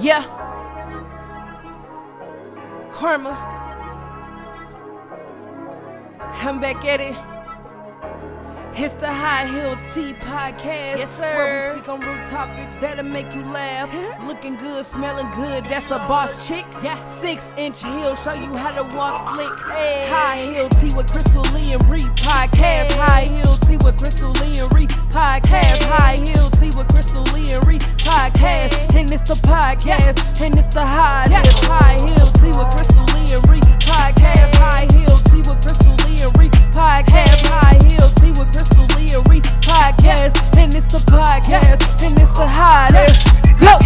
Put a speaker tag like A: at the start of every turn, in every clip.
A: Yeah, Karma. I'm back at it. It's the High Heel Tea Podcast. Yes, sir. Where we speak on real topics that'll make you laugh. Looking good, smelling good, that's a boss chick. Yeah. 6-inch heel, show you how to walk slick. Hey. High Heel Tea with Crystal Lee and Ree Podcast. Hey. High Heel Tea with Crystal Lee and Ree Podcast. Hey. High Heel Tea with Crystal Lee and Ree Podcast. Hey. And it's the podcast, and it's the High Heel Tea with Crystal Lee and Ree Podcast. High Heel Tea with Crystal Lee and Ree Podcast. High Heel Tea with Crystal Lee and Ree Podcast. And it's the podcast, and it's the High. Let's go.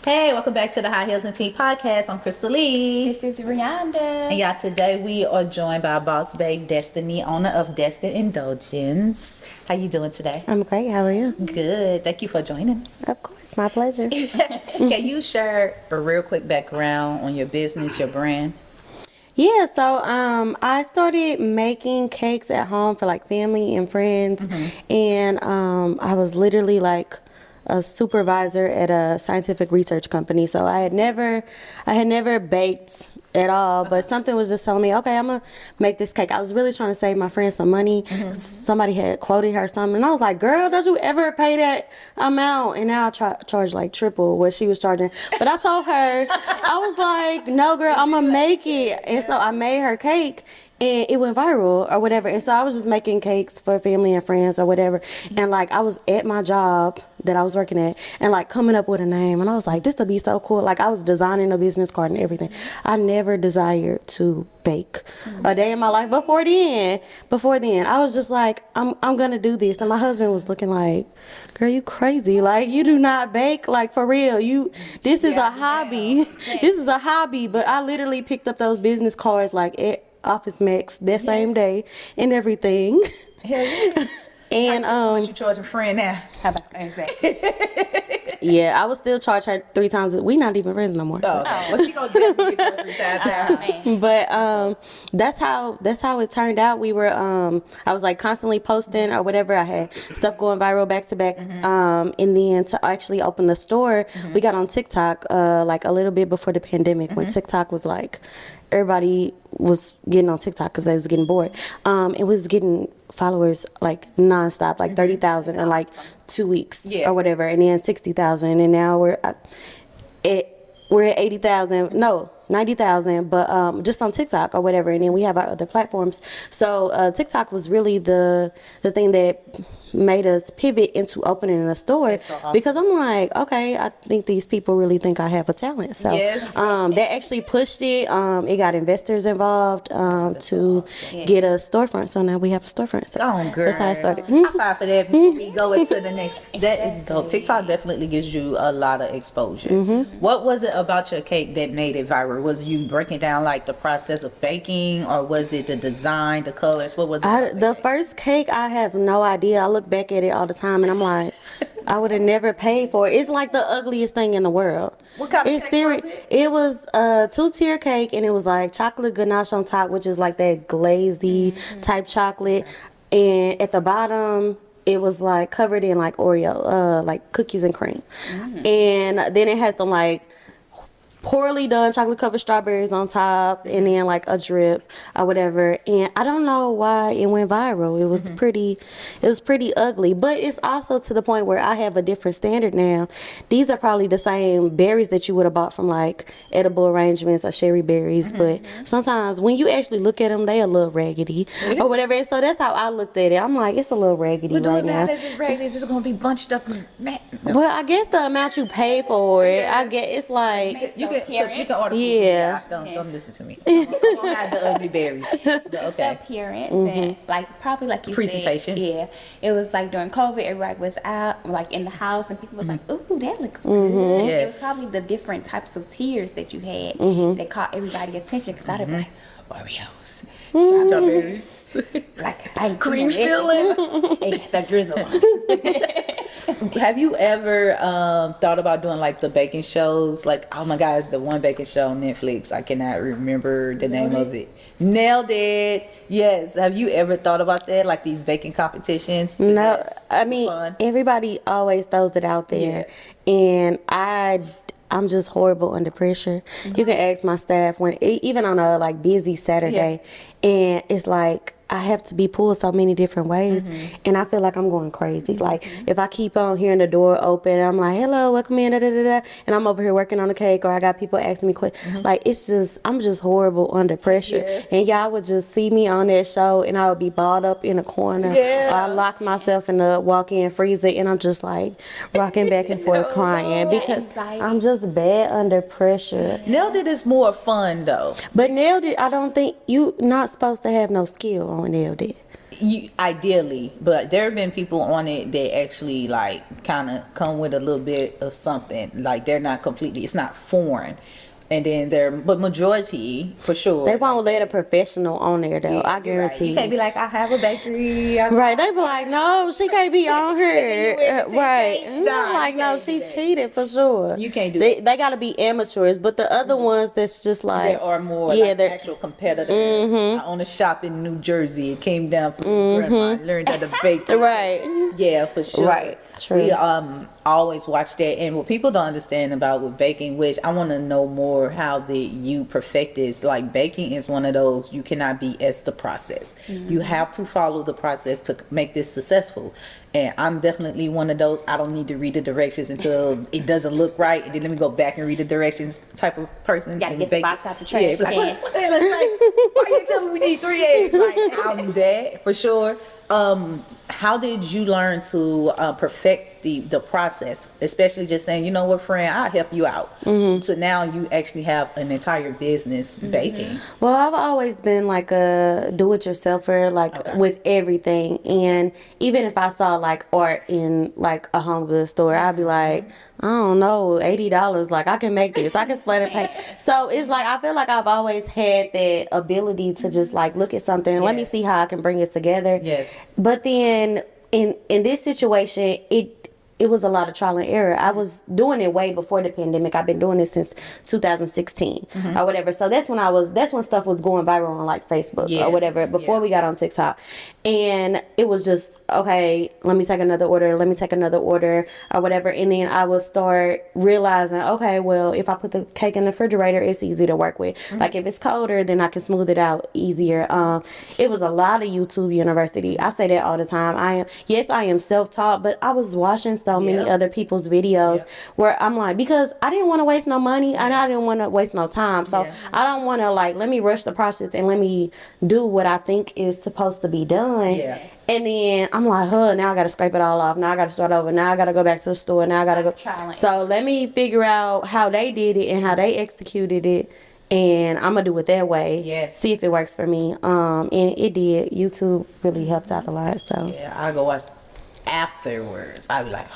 B: Hey, welcome back to the High Heels and Tea Podcast. I'm Crystal Lee.
C: This is Rihanna.
B: And y'all, today we are joined by Boss Babe Destiney, owner of Destiney Indulgence. How you doing today?
D: I'm great. How are you?
B: Good. Thank you for joining us.
D: Of course. My pleasure.
B: Can you share a real quick background on your business, your brand?
D: Yeah, so I started making cakes at home for like family and friends, and I was literally like a supervisor at a scientific research company. So I had never baked at all, but something was just telling me, okay, I'm gonna make this cake. I was really trying to save my friend some money. Somebody had quoted her something, and I was like, girl, don't you ever pay that amount? And now I charge like triple what she was charging. But I told her, I was like, no, girl, I'm gonna make it. And so I made her cake, and it went viral or whatever. And so I was just making cakes for family and friends or whatever. And like I was at my job that I was working at and like coming up with a name. And I was like, this would be so cool. Like I was designing a business card and everything. I never desired to bake a day in my life before then. I was just like, I'm going to do this. And my husband was looking like, girl, you crazy. Like you do not bake, like for real. This is a hobby. This is a hobby. But I literally picked up those business cards like at Office Max that same day and everything.
B: Hell yeah.
D: And
B: what you charge a friend now?
C: How about that? Exactly.
D: yeah, I would still charge her 3 times. We not even friends no more.
B: Oh, well, she gonna definitely get yours 3 times now.
D: But that's how it turned out. We were I was like constantly posting or whatever. I had stuff going viral back to back. And then to actually open the store, we got on TikTok like a little bit before the pandemic when TikTok was like everybody was getting on TikTok because they was getting bored. It was getting followers like nonstop, like 30,000 in like 2 weeks or whatever, and then 60,000, and now we're at 80,000. No. 90,000, but just on TikTok or whatever, and then we have our other platforms. So TikTok was really the thing that made us pivot into opening a store, so awesome. Because I'm like, okay, I think these people really think I have a talent. So they actually pushed it. It got investors involved to get a storefront. So now we have a storefront. So
B: girl.
D: That's how it started.
B: High five for that. Before we go into the next, that is dope. TikTok definitely gives you a lot of exposure. What was it about your cake that made it viral? Was you breaking down like the process of baking, or was it the design, the colors? What was it?
D: The first cake, I have no idea. I look back at it all the time and I'm like, I would have never paid for it. It's like the ugliest thing in the world.
B: What kind of cake was it?
D: It was a 2-tier cake, and it was like chocolate ganache on top, which is like that glazy type chocolate, and at the bottom it was like covered in like Oreo, like cookies and cream, and then it had some like poorly done chocolate covered strawberries on top, and then like a drip or whatever. And I don't know why it went viral. It was pretty ugly, but it's also to the point where I have a different standard now. These are probably the same berries that you would have bought from like edible arrangements or cherry berries, but sometimes when you actually look at them, they a little raggedy or whatever. And so that's how I looked at it. I'm like, it's a little raggedy right now.
B: If it's raggedy, if it's gonna be bunched up and
D: well, I guess the amount you pay for it, I guess it's like
B: you can order food. Don't listen to me. I don't have the ugly berries.
C: The appearance and like probably like you
B: presentation.
C: Said, it was like during COVID, everybody was out like in the house, and people was like, "Ooh, that looks good." It was probably the different types of tiers that you had that caught everybody's attention, because I'd be like, Oreos, strawberries, like I ain't
B: cream filling,
C: the drizzle.
B: Have you ever thought about doing like the baking shows? Like, oh my God, it's the one baking show on Netflix. I cannot remember the name of it. Nailed it. Yes. Have you ever thought about that? Like these baking competitions?
D: No, I mean, everybody always throws it out there. And I'm just horrible under pressure. You can ask my staff when, even on a like busy Saturday, and it's like I have to be pulled so many different ways, and I feel like I'm going crazy. Like if I keep on hearing the door open, I'm like, "Hello, welcome in," da, da, da, da, and I'm over here working on a cake, or I got people asking me questions. Like I'm just horrible under pressure, and y'all would just see me on that show, and I would be balled up in a corner, or I lock myself in the walk-in freezer, and I'm just like rocking back and forth, crying because I'm just bad under pressure.
B: Nailed It is more fun though.
D: But Nailed It, I don't think you not supposed to have no skill on Nailed It.
B: Ideally, but there have been people on it that actually like kind of come with a little bit of something. Like they're not completely, it's not foreign. And then but majority for sure.
D: They won't let a professional on there though. I guarantee.
B: You can't be like, I have a bakery.
D: Right? They be like, no, she can't be on here. Right? Like, no, she cheated for sure.
B: You can't do
D: they got to be amateurs, but the other ones that's just like
B: there are more like actual competitors. I own a shop in New Jersey. It came down from grandma. I learned how to bake.
D: Right?
B: Yeah, for sure.
D: Right. True.
B: We always watch that, and what people don't understand about with baking, which I want to know more, how did you perfect this? Like baking is one of those, you cannot BS the process. You have to follow the process to make this successful. And I'm definitely one of those, I don't need to read the directions until it doesn't look right, and then let me go back and read the directions type of person.
C: Gotta get the box out the trash.
B: Yeah, like, what the hell is like, why you telling me we need 3 eggs? Like, I'm that for sure. How did you learn to perfect the process, especially just saying, you know what, friend, I'll help you out, so now you actually have an entire business baking?
D: Well, I've always been like a do-it-yourselfer, like with everything. And even if I saw like art in like a home goods store, I'd be like, I don't know, $80, like I can make this, I can splatter paint. So it's like I feel like I've always had that ability to just like look at something, let me see how I can bring it together. But then in this situation, it was a lot of trial and error. I was doing it way before the pandemic. I've been doing it since 2016 or whatever. So that's when stuff was going viral on like Facebook or whatever, before we got on TikTok. And it was just, okay, let me take another order or whatever. And then I would start realizing, okay, well, if I put the cake in the refrigerator, it's easy to work with. Like if it's colder, then I can smooth it out easier. It was a lot of YouTube University. I say that all the time. I am self-taught, but I was watching so many other people's videos where I'm like, because I didn't want to waste no money and I didn't want to waste no time. So I don't want to like, let me rush the process and let me do what I think is supposed to be done. And then I'm like, now I got to scrape it all off. Now I got to start over. Now I got to go back to the store. Now I got to go. So let me figure out how they did it and how they executed it. And I'm going to do it that way. See if it works for me. And it did. YouTube really helped out a lot. So
B: I go watch afterwards. I be like,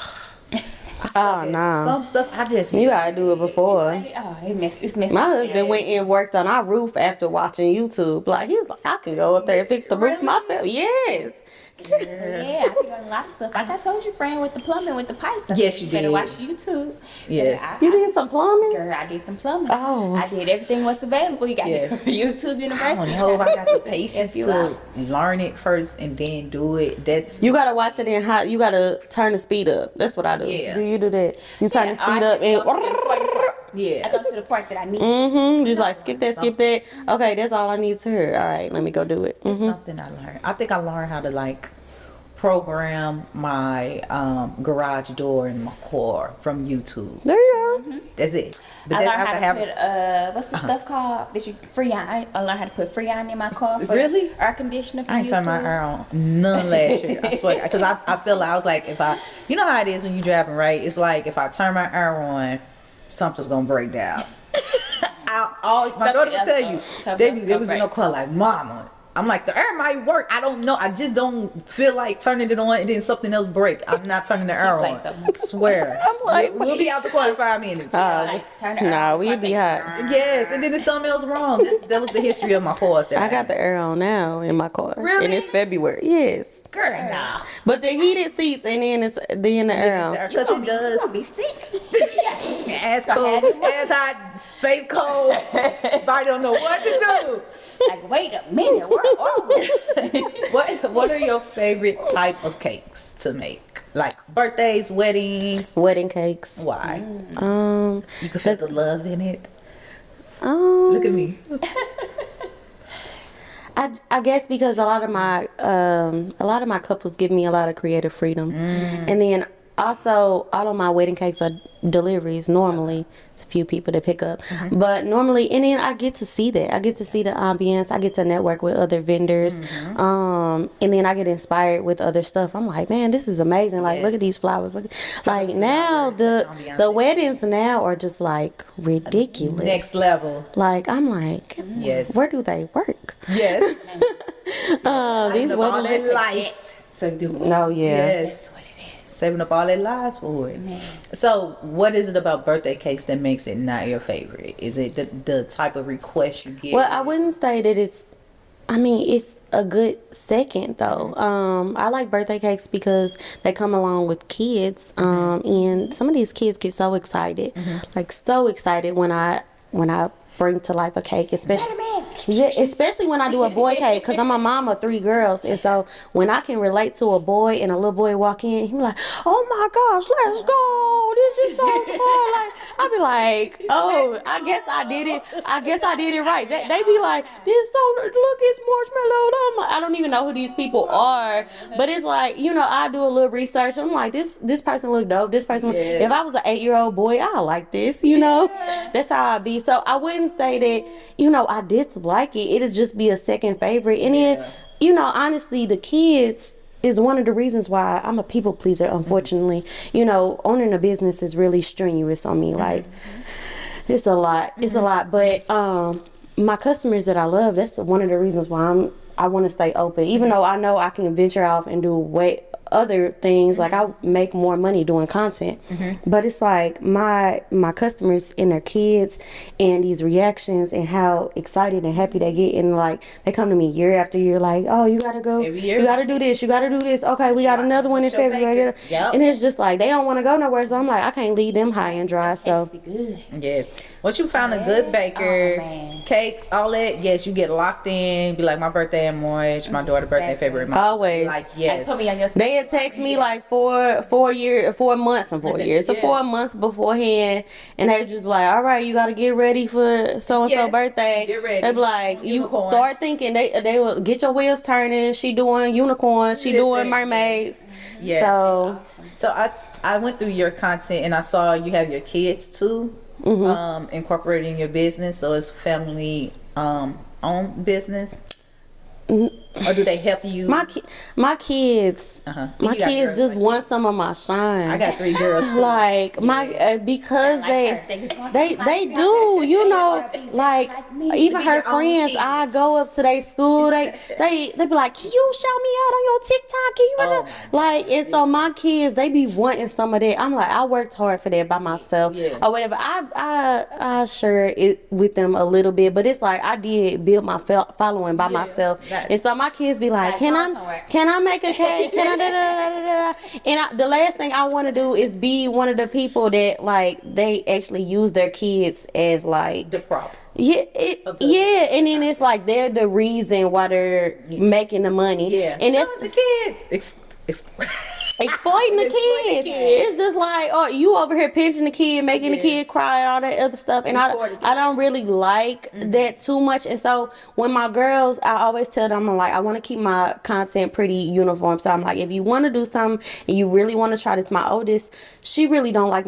D: no.
B: Some stuff I just
D: you gotta do it before.
C: It's messy.
D: My husband went and worked on our roof after watching YouTube. Like he was like, I can go up there and fix the roof myself. Yes.
C: Yeah, I be doing a lot of stuff. Like I told you, friend, with the plumbing, with the pipes.
B: Yes, you did.
C: Better watch YouTube.
B: Yes.
D: You did some plumbing?
C: Girl, I did some plumbing.
D: Oh.
C: I did everything what's available. You got YouTube University.
B: I don't know if I got the patience to learn it first and then do it.
D: You gotta watch it in how you gotta turn the speed up. That's what I do.
B: Yeah.
D: Do you do that? You turn the speed up and
C: I go to the part that I need.
D: Just like skip that. Okay, that's all I need to hear. All right, let me go do it.
B: It's something I learned. I think I learned how to like program my garage door and my car from YouTube.
D: There you go.
B: That's it. But
C: I
B: that's
C: learned
B: after
C: how to put what's the stuff called that you Freon. I learned how to put Freon in my car for
B: really
C: air conditioner.
B: I ain't turned my air on none last year. I swear, because I feel like I was like, you know how it is when you driving, right? It's like if I turn my air on, something's gonna break down. My daughter will tell you, they was in a car like, Mama. I'm like, the air might work. I don't know. I just don't feel like turning it on and then something else break. I'm not turning the air on. I swear. I'm like, we'll be out the car in 5 minutes.
D: We'd be hot.
B: Yes, and then there's something else wrong. That was the history of my car.
D: I got the air on now in my car.
B: Really?
D: And it's February. Yes.
C: Girl, no.
D: But the heated seats, and then than the Earl.
B: Because it does.
C: You gonna be sick.
B: Ass cold, ass hot, face cold. Everybody don't know what to do.
C: Like, wait a minute, where are we?
B: What are your favorite type of cakes to make? Like birthdays, weddings?
D: Wedding cakes.
B: Why?
D: Um,
B: You can feel the love in it.
D: Look
B: at me.
D: I guess because a lot of my couples give me a lot of creative freedom, and then also all of my wedding cakes are deliveries. Normally, it's a few people to pick up, but normally, and then I get to see that. I get to see the ambience. I get to network with other vendors, and then I get inspired with other stuff. I'm like, man, this is amazing. Like, look at these flowers. Like now, the weddings now are just like ridiculous.
B: Next level.
D: Like, I'm like,
B: yes.
D: Where do they work?
B: Yes.
D: These
B: all
D: weddings.
B: their life.
C: So do it.
D: No, yeah.
B: Yes. Saving up all their lives for it. So, what is it about birthday cakes that makes it not your favorite? Is it the type of request you get?
D: Well, I wouldn't say that it's. I mean, it's a good second though. I like birthday cakes because they come along with kids, and some of these kids get so excited, like so excited when I bring to life a cake, especially when I do a boy cake, because I'm a mom of 3 girls, and so when I can relate to a boy and a little boy walk in, he be like, oh my gosh, let's go, this is so fun. Like, I be like, oh, I guess I did it right. They be like, this so, look, it's marshmallow. I'm like, I don't even know who these people are, but it's like, I do a little research. I'm like, this person look dope, this person if I was an 8-year-old boy, I like this, that's how I be. So I wouldn't say that, I dislike it. It'll just be a second favorite. And then, honestly, the kids is one of the reasons why I'm a people pleaser, unfortunately. Owning a business is really strenuous on me. Like, it's a lot. It's a lot. But my customers that I love, that's one of the reasons why I want to stay open. Even though I know I can venture off and do other things, like I make more money doing content, but it's like my customers and their kids and these reactions and how excited and happy they get, and like they come to me year after year like, oh, you gotta go, you gotta do this, okay, we got another one in February, and it's just like they don't want to go nowhere, so I'm like, I can't leave them high and dry. So
B: yes, once you found a good baker, cakes, all that, yes, you get locked in. Be like, my birthday in March, my daughter's birthday in February.
D: Always.
B: Like, yes,
C: told me on your
D: they text me like 4 months and 4 years. So 4 months beforehand, and they just like, all right, you got to get ready for so and so birthday.
B: Get ready.
D: They be like, you start thinking they will get your wheels turning. She doing unicorns. She doing mermaids.
B: Yes. So I went through your content and I saw you have your kids too, incorporating your business. So it's family owned business. Or do they help you?
D: My kids, my kids just want some of my shine.
B: I got 3 girls too.
D: Like because they do, like even her friends. I go up to their school. They be like, can you shout me out on your TikTok? Can you like? And so my kids, they be wanting some of that. I'm like, I worked hard for that by myself or whatever. I share it with them a little bit, but it's like I did build my following by myself, and so my kids be like, can I make a cake? Can I da. And the last thing I want to do is be one of the people that like they actually use their kids as like
B: the problem.
D: And then it's like they're the reason why they're making the money. And that's
B: the kids.
D: Exploiting the kids. It's just like, oh, you over here pinching the kid, making the kid cry, all that other stuff. And I don't really like that too much. And so when my girls, I always tell them, I'm like, I want to keep my content pretty uniform. So I'm like, if you want to do something and you really want to try this, my oldest, she really don't like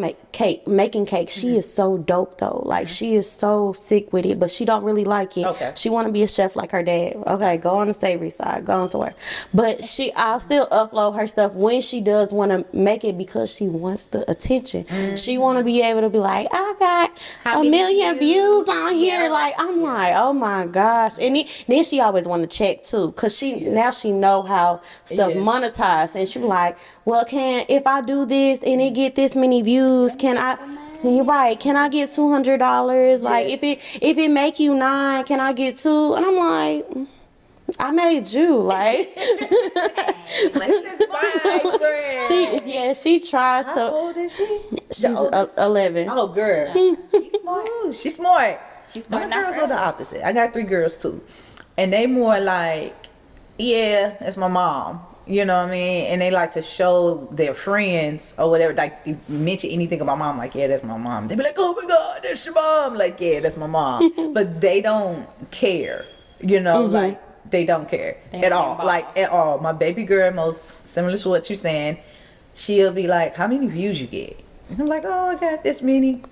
D: making cake. She is so dope though. Like she is so sick with it, but she don't really like it. Okay. She want to be a chef like her dad. Okay, go on the savory side, go on to work. But I'll still upload her stuff when she does want to make it because she wants the attention. She want to be able to be like, I got 1 million views on here. Like I'm like, oh my gosh. And then she always want to check too, because now she know how stuff monetized, and she be like, well, if I do this and it get this many views, can I? You're right. Can I get $200? Like if it make you 9, can I get 2? And I'm like, I made you, like.
B: This is my friend.
D: She tries to.
B: How old is she?
D: She's 11.
B: Oh, girl.
C: She's smart.
B: Ooh, she's smart.
C: She's
B: My
C: smart.
B: girls are the opposite. I got 3 girls too, and they more like, yeah, that's my mom. You know what I mean? And they like to show their friends or whatever, like mention anything about mom, like, yeah, that's my mom. They be like, oh my God, that's your mom. Like, yeah, that's my mom. But they don't care, you know, like they don't care at all.
C: Involved.
B: Like at all. My baby girl, most similar to what you're saying, she'll be like, how many views you get? And I'm like, oh, I got this many.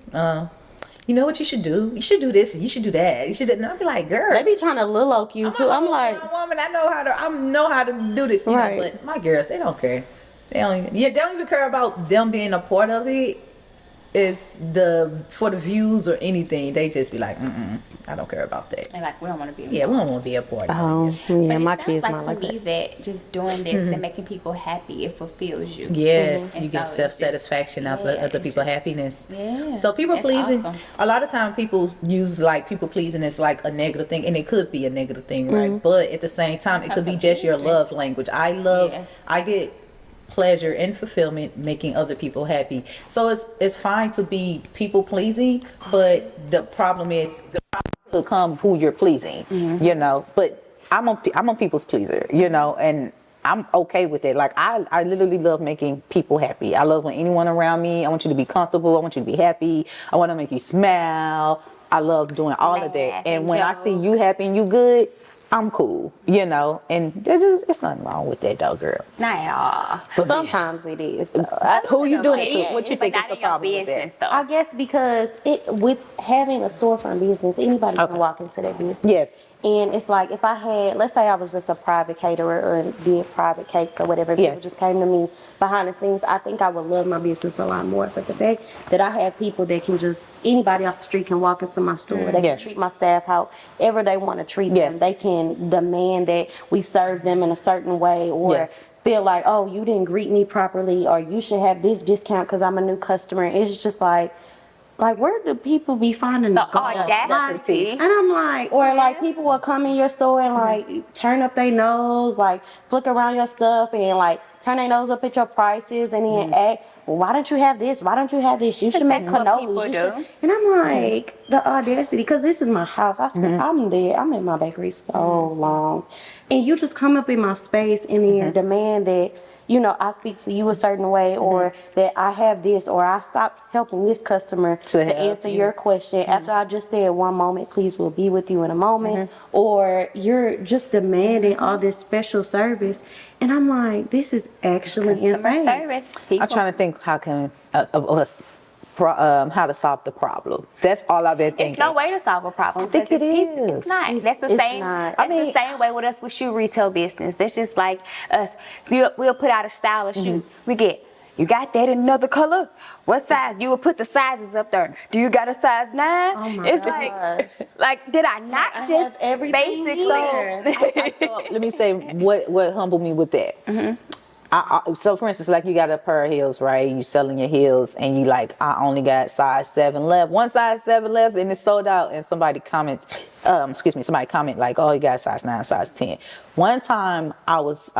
B: You know what you should do? You should do this and you should do that. You should. And I'll be like, girl.
D: They be trying to look you too. I'm like,
B: woman, I know how to do this. You
D: Right.
B: know, but my girls, they don't care. They don't even care about them being a part of it. It's for the views or anything. They just be like, I don't care about that.
C: And like, we don't want to be.
B: Yeah, we don't want to be a part of it.
D: yeah,
C: But
D: my
C: it
D: kids
C: sounds
D: not
C: like
D: like
C: to me
D: that.
C: that just doing this and making people happy, it fulfills you.
B: Yes,
C: And
B: you get
C: so it's
B: self-satisfaction out of
C: yeah,
B: other
C: it's
B: people's
C: just-
B: happiness.
C: Yeah,
B: So people
C: that's
B: pleasing,
C: awesome.
B: a lot of time people use like people pleasing as like a negative thing, and it could be a negative thing, right? But at the same time, it could be just your love language.
C: Yeah.
B: I get pleasure and fulfillment making other people happy. So it's fine to be people pleasing, but the problem is to come who you're pleasing, you know. But I'm a people's pleaser, you know, and I'm okay with it. Like I literally love making people happy. I love when anyone around me, I want you to be comfortable, I want you to be happy, I want to make you smile. I love doing all of that.
C: Laugh
B: And
C: and
B: when I
C: joke.
B: see you happy and you good, I'm cool, you know. And it's nothing wrong with that, though, girl.
C: Not at all.
B: But
D: Sometimes it is. Though.
B: who you doing it to?
C: Yeah,
B: What you
C: it's
B: think is
C: not
B: the
C: in your
B: problem with
C: business,
B: that?
C: though.
D: I guess because with having a storefront business, anybody
B: Okay.
D: can walk into that business.
B: Yes.
D: And it's like if I had, let's say I was just a private caterer or did private cakes or whatever, people
B: Yes.
D: just came to me behind the scenes, I think I would love my business a lot more. But the fact that I have people that can just, anybody off the street can walk into my store, they
B: Yes.
D: can treat my staff however they want to treat
B: Yes.
D: them. They can demand that we serve them in a certain way or
B: Yes.
D: feel like, oh, you didn't greet me properly or you should have this discount because I'm a new customer. It's just like where do people be finding
C: The
D: gall?
C: audacity.
D: And I'm like, or like people will come in your store and like turn up their nose, like flick around your stuff and like turn their nose up at your prices and then act, well, why don't you have this? Why don't you have this? You should make
C: That's what
D: cannolis.
C: people
D: You
C: do.
D: should. And I'm like, the audacity, because this is my house. I swear, I'm there. I'm in my bakery so long. And you just come up in my space and then demand that, you know, I speak to you a certain way or that I have this or I stopped helping this customer to
B: help
D: answer
B: you.
D: your question after I just said one moment, please, we'll be with you in a moment. Or you're just demanding all this special service. And I'm like, this is actually
C: Customer
D: insane.
C: service. People.
B: I'm trying to think how to solve the problem. That's all I've been thinking.
C: It's no way to solve a problem.
B: I think
C: because
B: it
C: it's people.
B: is.
C: It's not.
D: It's-
C: That's the
D: it's
C: same.
D: not.
C: That's
B: I mean-
C: the same way with us with shoe retail business. That's just like us. We'll put out a style of shoe. We get. You got that in another color? What size? You will put the sizes up there. Do you got a size 9?
D: Oh my
C: it's
D: gosh.
C: like, did I not
D: I
C: just
D: have everything
C: basically?
D: here.
B: So let me say what humbled me with that. So for instance, like you got a pair of heels, right? You selling your heels and you like, I only got size 7 left. One size 7 left and it's sold out. And somebody comments, somebody comment like, oh, you got size 9, size 10. One time I was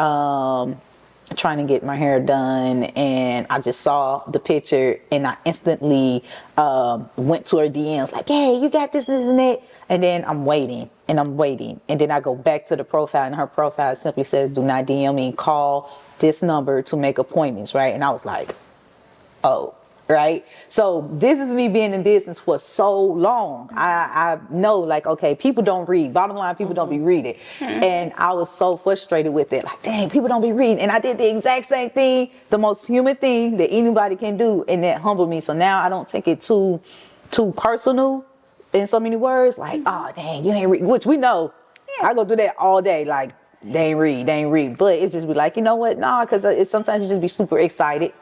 B: trying to get my hair done and I just saw the picture and I instantly went to her DMs like, hey, you got this and that. And then I'm waiting. And then I go back to the profile and her profile simply says, do not DM me, call this number to make appointments, right? And I was like, oh, right? So this is me being in business for so long. I know like, okay, people don't read. Bottom line, people don't be reading. And I was so frustrated with it. Like, dang, people don't be reading. And I did the exact same thing, the most human thing that anybody can do. And that humbled me. So now I don't take it too personal in so many words. Like, oh, dang, you ain't read, which we know. I go do that all day. Like, they ain't read. But it just be like, you know what? Nah, because sometimes you just be super excited.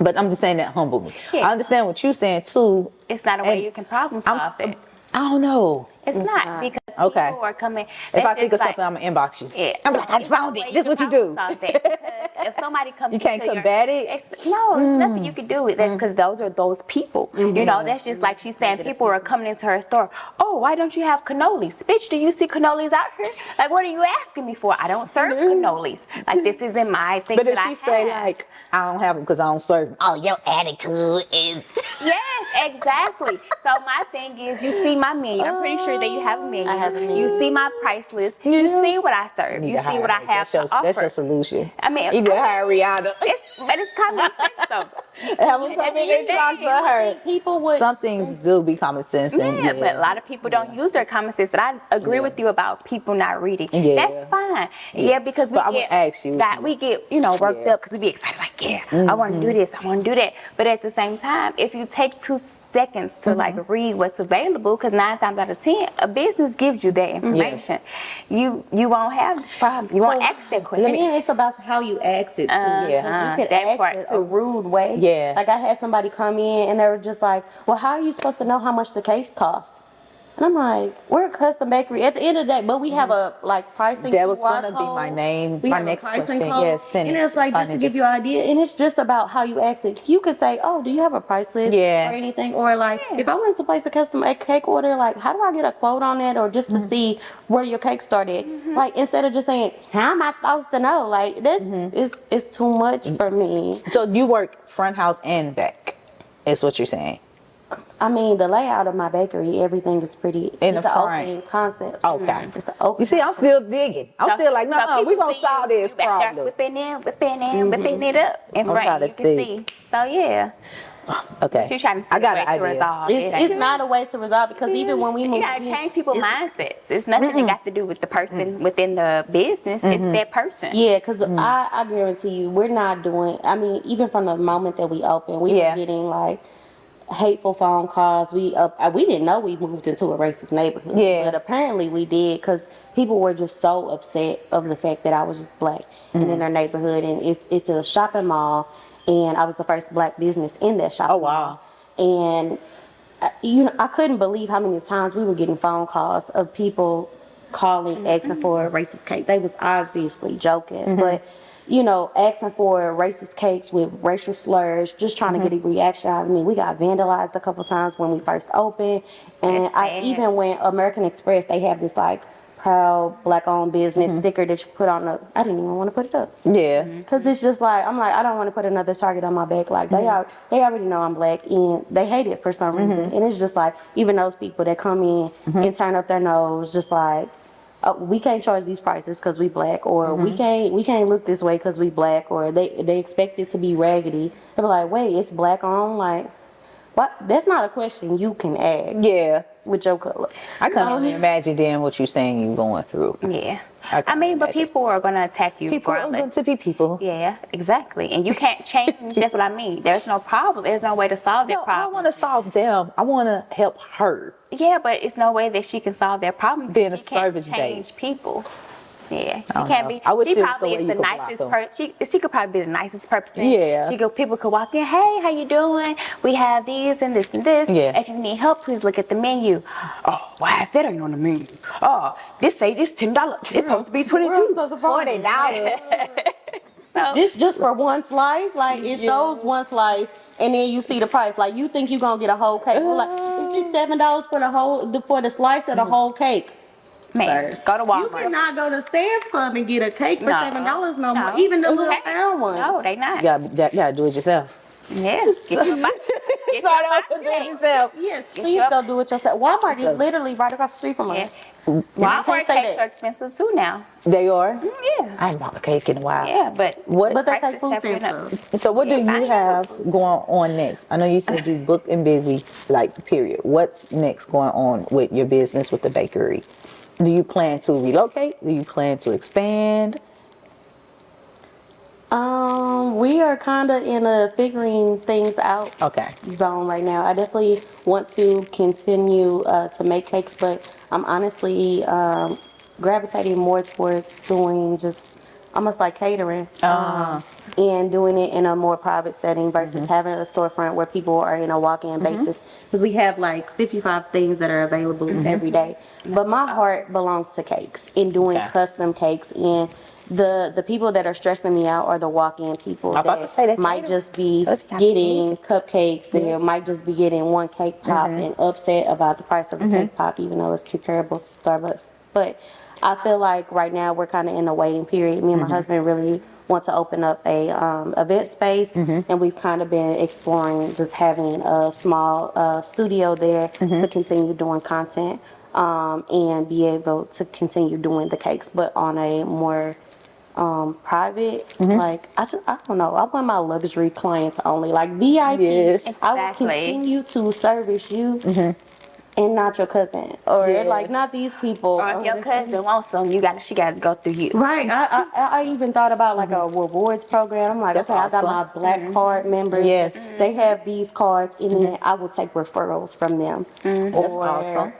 B: But I'm just saying that humbled me.
C: Yeah.
B: I understand what you're saying too.
C: It's not a way
B: And
C: you can problem solve it.
E: I don't know.
C: It's not because
E: Okay.
C: people are coming.
E: If I
C: that's
E: think of
C: just
E: something, I'm gonna inbox you.
C: Yeah.
E: I'm like, I found it. This is what you do.
C: If somebody comes,
E: You can't combat it?
C: No, there's nothing you can do with that because those are those people. You know, that's just like she's saying. People are coming into her store. Oh, why don't you have cannolis, bitch? Do you see cannolis out here? Like, what are you asking me for? I don't serve cannolis. Like, this isn't my thing.
E: But if
C: that
E: she
C: I
E: say
C: have.
E: like, I don't have them because I don't serve 'em. Oh, your attitude is.
C: Yes, exactly. So my thing is, you see my menu. I'm pretty sure that you have a menu.
D: I have a menu.
C: You see my price list. You see what I serve. You see what I have to offer.
E: That's your solution.
C: I mean,
E: Either hire Rihanna.
C: but it's common sense though.
E: Have them come in and talk to her.
D: People would.
E: Some things do be common sense. And,
C: Yeah, but a lot of people don't use their common sense. And I agree with you about people not reading.
E: Yeah.
C: That's fine. Yeah, because
E: But I would ask you.
C: we get worked up because we be excited. Like, I want to do this. I want to do that. But at the same time, if you take 2 seconds to like read what's available, because 9 times out of 10 a business gives you that information. You won't have this problem. You won't ask that question.
D: I mean, it's about how you ask it too.
C: Yeah.
D: You could
C: That
D: ask
C: part
D: it
C: too.
D: a rude way.
E: Yeah.
D: Like I had somebody come in and they were just like, "Well, how are you supposed to know how much the case costs?" And I'm like, "We're a custom bakery at the end of the day, but we have a like pricing."
E: That was
D: QR
E: gonna be
D: code.
E: my name.
D: We
E: My
D: have a
E: next
D: pricing
E: question.
D: code.
E: Yes, send
D: and
E: it.
D: it's like just to give you an idea, and it's just about how you ask it. You could say, "Oh, do you have a price list
E: Yeah.
D: or anything?" Or like, if I wanted to place a custom cake order, like, how do I get a quote on that, or just to see where your cake started? Like instead of just saying, "How am I supposed to know?" Like this is too much for me.
E: So you work front house and back, is what you're saying.
D: I mean, the layout of my bakery, everything is pretty.
E: In
D: it's
E: the
D: an
E: front.
D: open concept.
E: Okay.
D: It's an open.
E: You see, I'm still digging. I'm still like, no,
C: people
E: we're gonna
C: see
E: solve
C: you
E: this
C: back there
E: problem.
C: whipping it up in
E: I'm
C: front.
E: trying to
C: You can
E: think.
C: see. So yeah,
E: okay.
C: you're trying to see
E: I got
C: a
E: an
C: way to
E: idea.
C: resolve.
D: It's not a way to resolve because even when we
C: You
D: moved,
C: gotta change people's mindsets. It's nothing that got to do with the person within the business. It's that person.
D: yeah, because I guarantee you, we're not doing. I mean, even from the moment that we opened, we
E: Yeah.
D: were getting like hateful phone calls. We didn't know we moved into a racist neighborhood.
E: Yeah.
D: But apparently we did because people were just so upset of the fact that I was just black and in their neighborhood, and it's a shopping mall, and I was the first black business in that shopping
E: Oh, wow.
D: mall. And I couldn't believe how many times we were getting phone calls of people calling asking for a racist cake. They was obviously joking, but asking for racist cakes with racial slurs, just trying to get a reaction out of me. We got vandalized a couple times when we first opened, and
C: That's
D: I
C: sad.
D: even went American Express. They have this like proud black-owned business sticker that you put on the. I didn't even want to put it up.
E: Yeah.
D: Cause it's just like I'm like I don't want to put another target on my back. Like they already know I'm black and they hate it for some reason. And it's just like even those people that come in and turn up their nose, just like we can't charge these prices because we black, or we can't look this way because we black, or they expect it to be raggedy. They're like, wait, it's black on, like what? That's not a question you can ask.
E: Yeah.
D: With your color.
E: I can't only imagine then what you're saying you're going through.
C: Yeah.
E: I
C: I mean, but
E: imagine.
C: people are gonna attack you
E: People are
C: regardless.
E: going to be people.
C: Yeah, exactly. And you can't change. That's what I mean. There's no problem. There's no way to solve that
E: No, I don't
C: problem.
E: want to solve them. I want to help her.
C: Yeah, but it's no way that she can solve their problem.
E: Being a
C: She can't
E: service
C: change
E: base.
C: people. Yeah, she
E: don't
C: can't
E: know.
C: be.
E: I wish
C: She
E: there was
C: probably
E: some way
C: is
E: you
C: the
E: could block
C: nicest
E: them.
C: person. She could probably be the nicest person.
E: Yeah.
C: People could walk in. Hey, how you doing? We have these and this and this.
E: Yeah.
C: If you need help, please look at the menu. Oh, why is that ain't on the menu? Oh, this $10. It's supposed to be $22.
D: $40.
C: So,
D: This just for one slice, like it shows one slice, and then you see the price. Like you think you're gonna get a whole cake. We're like, is this $7 for the slice of the whole cake?
C: man,
D: Sir.
C: go to
D: You
C: Walmart.
D: cannot go to Sam's Club and get a cake for
C: No.
D: $7 no
C: No.
D: more. Even the little
C: Okay.
D: pound one.
C: No, they not.
E: You gotta do it yourself.
C: Yeah. Get you a box. Get
E: Start
C: you a
E: off
C: box
E: with doing it
C: cake.
E: yourself.
D: Yes,
C: Get
D: please
C: you a-
D: go do it yourself. Walmart
E: So-
D: is literally right across the street from us.
C: Yes.
D: And I
C: Walmart
D: can't say
C: cakes
D: that.
C: are expensive too now.
E: They are?
C: Yeah.
E: I haven't bought a cake in a while.
C: Yeah, but
E: What?
D: But they
C: prices
D: take food
C: have went
D: stamps
C: up.
D: up.
E: So what do
C: Yeah,
E: you
C: I
E: have going on next? I know you said you booked and busy, like period. What's next going on with your business with the bakery? Do you plan to relocate? Do you plan to expand?
D: We are kind of in a figuring things out
E: Okay.
D: zone right now. I definitely want to continue to make cakes, but I'm honestly gravitating more towards doing just almost like catering. and doing it in a more private setting versus having a storefront where people are in a walk-in basis. Because we have like 55 things that are available every day. But my heart belongs to cakes and doing custom cakes, and the people that are stressing me out are the walk-in people that might just be getting cupcakes and might just be getting one cake pop and upset about the price of a cake pop, even though it's comparable to Starbucks. But I feel like right now we're kind of in a waiting period. Me and my husband really want to open up a event space, and we've kind of been exploring just having a small studio there to continue doing content and be able to continue doing the cakes, but on a more private, like I don't know. I want my luxury clients only, like VIP.
E: Yes.
D: I will continue to service you. And not your cousin, or like not these people.
C: Or if your cousin wants them, she got to go through you.
D: Right. I even thought about like a rewards program. I'm like,
E: That's
D: okay,
E: awesome.
D: I got my black card members.
E: Yes.
D: They have these cards, and then I will take referrals from them.
E: That's awesome.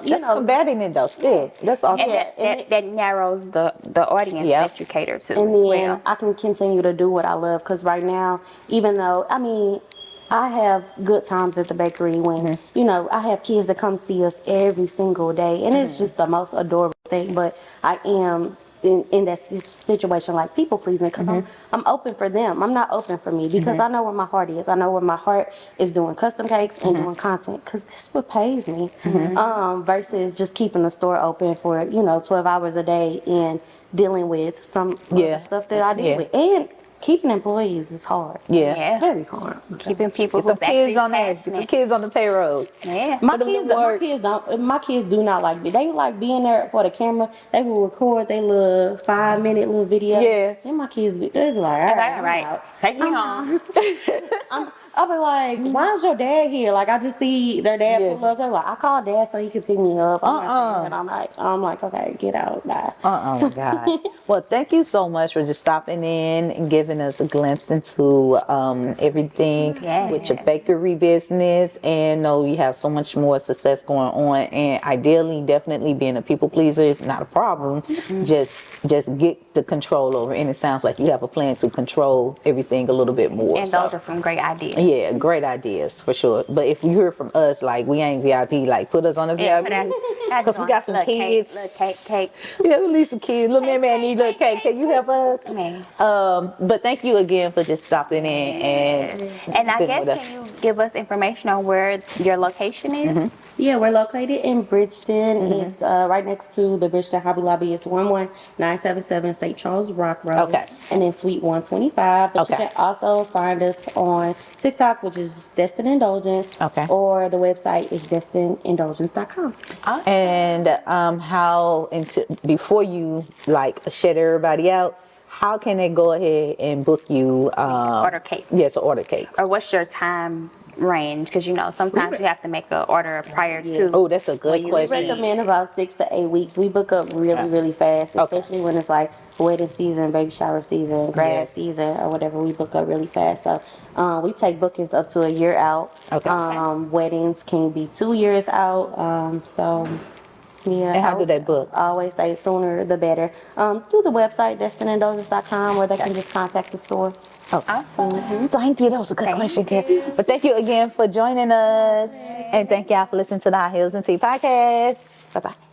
E: That's
D: know,
E: combating it though. Still, that's awesome.
C: And that narrows the audience that you cater to.
D: And
C: as
D: then
C: well.
D: I can continue to do what I love, because right now, even though I have good times at the bakery when, I have kids that come see us every single day, and it's just the most adorable thing. But I am in that situation like people pleasing, because I'm open for them. I'm not open for me, because I know where my heart is. I know where my heart is doing custom cakes and doing content, because that's what pays me. Versus just keeping the store open for 12 hours a day and dealing with some of the stuff that I deal with. And keeping employees is hard.
C: Yeah.
D: Very hard.
C: Keeping people
E: Get the kids on there. Get the kids on the payroll.
C: Yeah.
D: My kids do not like me. They like being there for the camera. They will record their little 5-minute little video.
E: Yes.
D: And my kids they be like, all right,
C: All right. Take me home.
D: I'll be like, why is your dad here? Like, I just see their dad pull up. They're like, I called dad so he could pick me up. And I'm like, okay, get out, bye.
E: My God. Well, thank you so much for just stopping in and giving us a glimpse into everything with your bakery business, and know you have so much more success going on. And ideally, definitely being a people pleaser is not a problem. Just get the control over it. And it sounds like you have a plan to control everything a little bit more.
C: And those are some great ideas.
E: Yeah, great ideas for sure. But if you hear from us, like we ain't VIP, like put us on the VIP, because we got some kids.
C: Cake.
E: Yeah, we need some kids. Little man need little cake. Can you help us? But thank you again for just stopping in and
C: I guess can you give us information on where your location is?
D: Yeah, we're located in Bridgeton. It's right next to the Bridgeton Hobby Lobby. It's 11977 St. Charles Rock Road.
E: Okay.
D: And then Suite 125. But you can also find us on TikTok, which is Destined Indulgence.
E: Okay.
D: Or the website is destinedindulgence.com.
E: Awesome. And before you like shut everybody out, how can they go ahead and book you?
C: Order cake.
E: Yes, order cakes.
C: Or what's your time range? Because sometimes you have to make an order prior to.
E: Oh, that's a good question.
D: We recommend about 6 to 8 weeks. We book up really fast, especially when it's like wedding season, baby shower season, grad season, or whatever. We book up really fast. So we take bookings up to a year out. Weddings can be 2 years out. Yeah,
E: and how do they book?
D: I always say sooner the better. Through the website, destinedindulgence.com, where they can just contact the store.
C: Awesome.
E: Thank you. That was a good question, Kim. But thank you again for joining us. And thank y'all for listening to the High Heels and Tea podcast. Bye-bye.